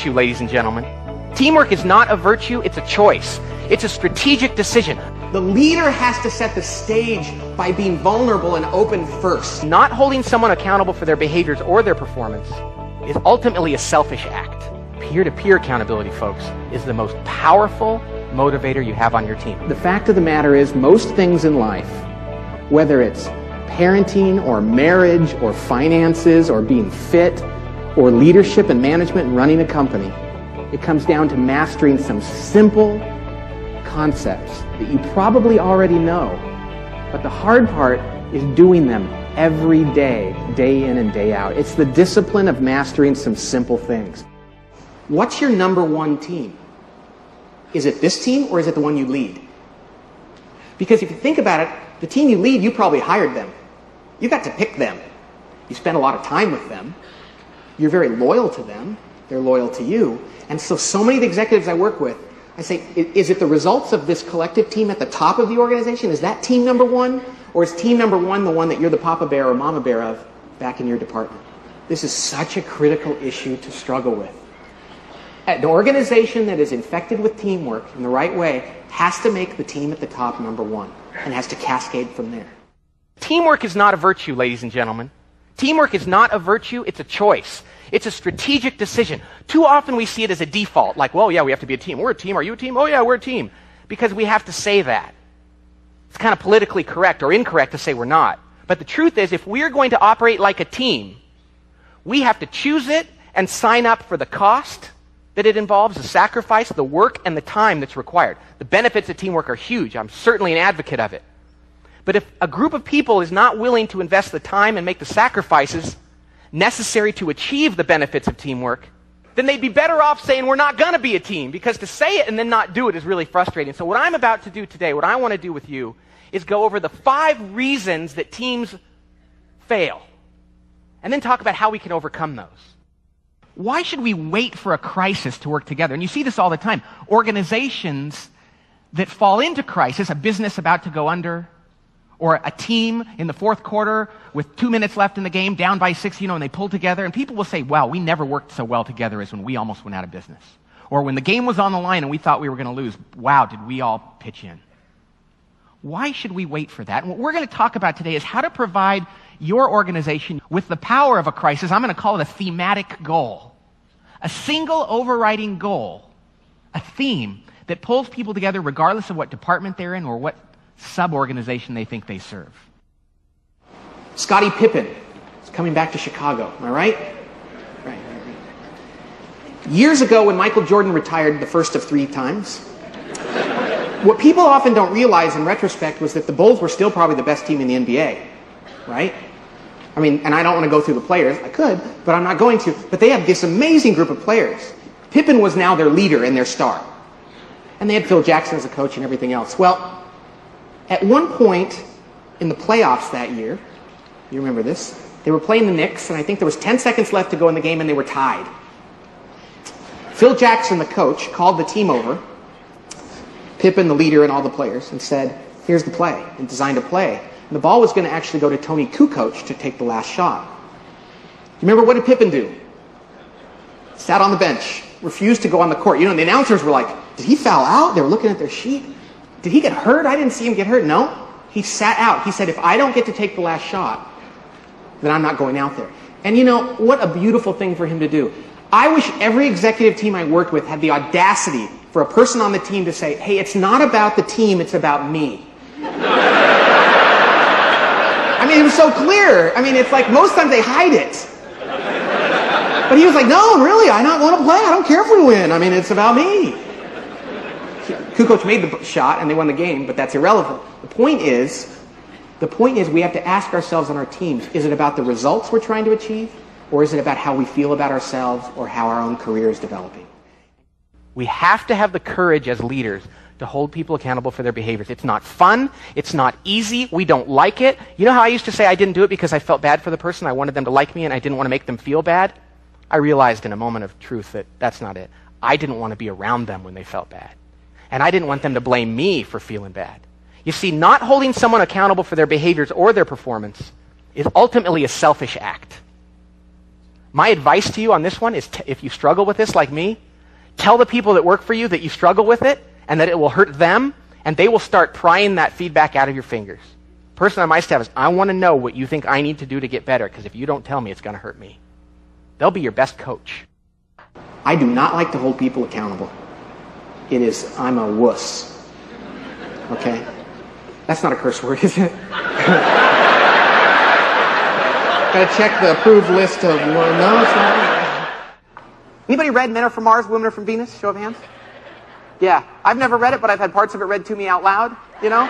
virtue, ladies and gentlemen. Teamwork is not a virtue, it's a choice. It's a strategic decision. The leader has to set the stage by being vulnerable and open first. Not holding someone accountable for their behaviors or their performance is ultimately a selfish act. Peer-to-peer accountability, folks, is the most powerful motivator you have on your team. The fact of the matter is, most things in life, whether it's parenting or marriage or finances or being fit or leadership and management and running a company, it comes down to mastering some simple concepts that you probably already know. But the hard part is doing them every day, day in and day out. It's the discipline of mastering some simple things. What's your number one team? Is it this team or is it the one you lead? Because if you think about it, the team you lead, you probably hired them. You got to pick them. You spend a lot of time with them. You're very loyal to them. They're loyal to you. And so many of the executives I work with, I say, is it the results of this collective team at the top of the organization? Is that team number one? Or is team number one the one that you're the papa bear or mama bear of back in your department? This is such a critical issue to struggle with. An organization that is infected with teamwork in the right way has to make the team at the top number one and has to cascade from there. Teamwork is not a virtue, ladies and gentlemen. Teamwork is not a virtue, it's a choice. It's a strategic decision. Too often we see it as a default, like, well, yeah, we have to be a team. We're a team. Are you a team? Oh, yeah, we're a team. Because we have to say that. It's kind of politically correct or incorrect to say we're not. But the truth is, if we're going to operate like a team, we have to choose it and sign up for the cost that it involves, the sacrifice, the work, and the time that's required. The benefits of teamwork are huge. I'm certainly an advocate of it. But if a group of people is not willing to invest the time and make the sacrifices necessary to achieve the benefits of teamwork, then they'd be better off saying we're not going to be a team, because to say it and then not do it is really frustrating. So what I'm about to do today, what I want to do with you, is go over the 5 reasons that teams fail, and then talk about how we can overcome those. Why should we wait for a crisis to work together? And you see this all the time. Organizations that fall into crisis, a business about to go under, or a team in the fourth quarter with 2 minutes left in the game, down by 6, and they pull together, and people will say, wow, we never worked so well together as when we almost went out of business. Or when the game was on the line and we thought we were going to lose, wow, did we all pitch in. Why should we wait for that? And what we're going to talk about today is how to provide your organization with the power of a crisis. I'm going to call it a thematic goal. A single overriding goal, a theme that pulls people together regardless of what department they're in or what sub-organization they think they serve. Scottie Pippen is coming back to Chicago, am I right? Right. Years ago when Michael Jordan retired the first of 3 times, what people often don't realize in retrospect was that the Bulls were still probably the best team in the NBA, right? I mean, and I don't want to go through the players. I could, but I'm not going to. But they had this amazing group of players. Pippen was now their leader and their star. And they had Phil Jackson as a coach and everything else. Well, at one point in the playoffs that year, you remember this, they were playing the Knicks, and I think there was 10 seconds left to go in the game, and they were tied. Phil Jackson, the coach, called the team over, Pippen, the leader, and all the players, and said, here's the play, and designed a play. And the ball was going to actually go to Tony Kukoc to take the last shot. Remember, what did Pippen do? Sat on the bench, refused to go on the court. And the announcers were like, did he foul out? They were looking at their sheet. Did he get hurt? I didn't see him get hurt. No. He sat out. He said, if I don't get to take the last shot, then I'm not going out there. And what a beautiful thing for him to do. I wish every executive team I worked with had the audacity for a person on the team to say, hey, it's not about the team, it's about me. I mean, it was so clear. I mean, it's like most times they hide it. But he was like, no, really, I don't want to play. I don't care if we win. I mean, it's about me. Kukoc made the shot and they won the game, but that's irrelevant. The point is we have to ask ourselves on our teams, is it about the results we're trying to achieve, or is it about how we feel about ourselves or how our own career is developing? We have to have the courage as leaders to hold people accountable for their behaviors. It's not fun. It's not easy. We don't like it. You know how I used to say I didn't do it because I felt bad for the person. I wanted them to like me and I didn't want to make them feel bad? I realized in a moment of truth that that's not it. I didn't want to be around them when they felt bad. And I didn't want them to blame me for feeling bad. You see, not holding someone accountable for their behaviors or their performance is ultimately a selfish act. My advice to you on this one is if you struggle with this like me, tell the people that work for you that you struggle with it and that it will hurt them, and they will start prying that feedback out of your fingers. Person on my staff is, I want to know what you think I need to do to get better, because if you don't tell me, it's going to hurt me. They'll be your best coach. I do not like to hold people accountable. It is, I'm a wuss. Okay? That's not a curse word, is it? Gotta check the approved list of, no, it's not. Anybody read Men Are From Mars, Women Are From Venus? Show of hands. Yeah, I've never read it, but I've had parts of it read to me out loud, you know?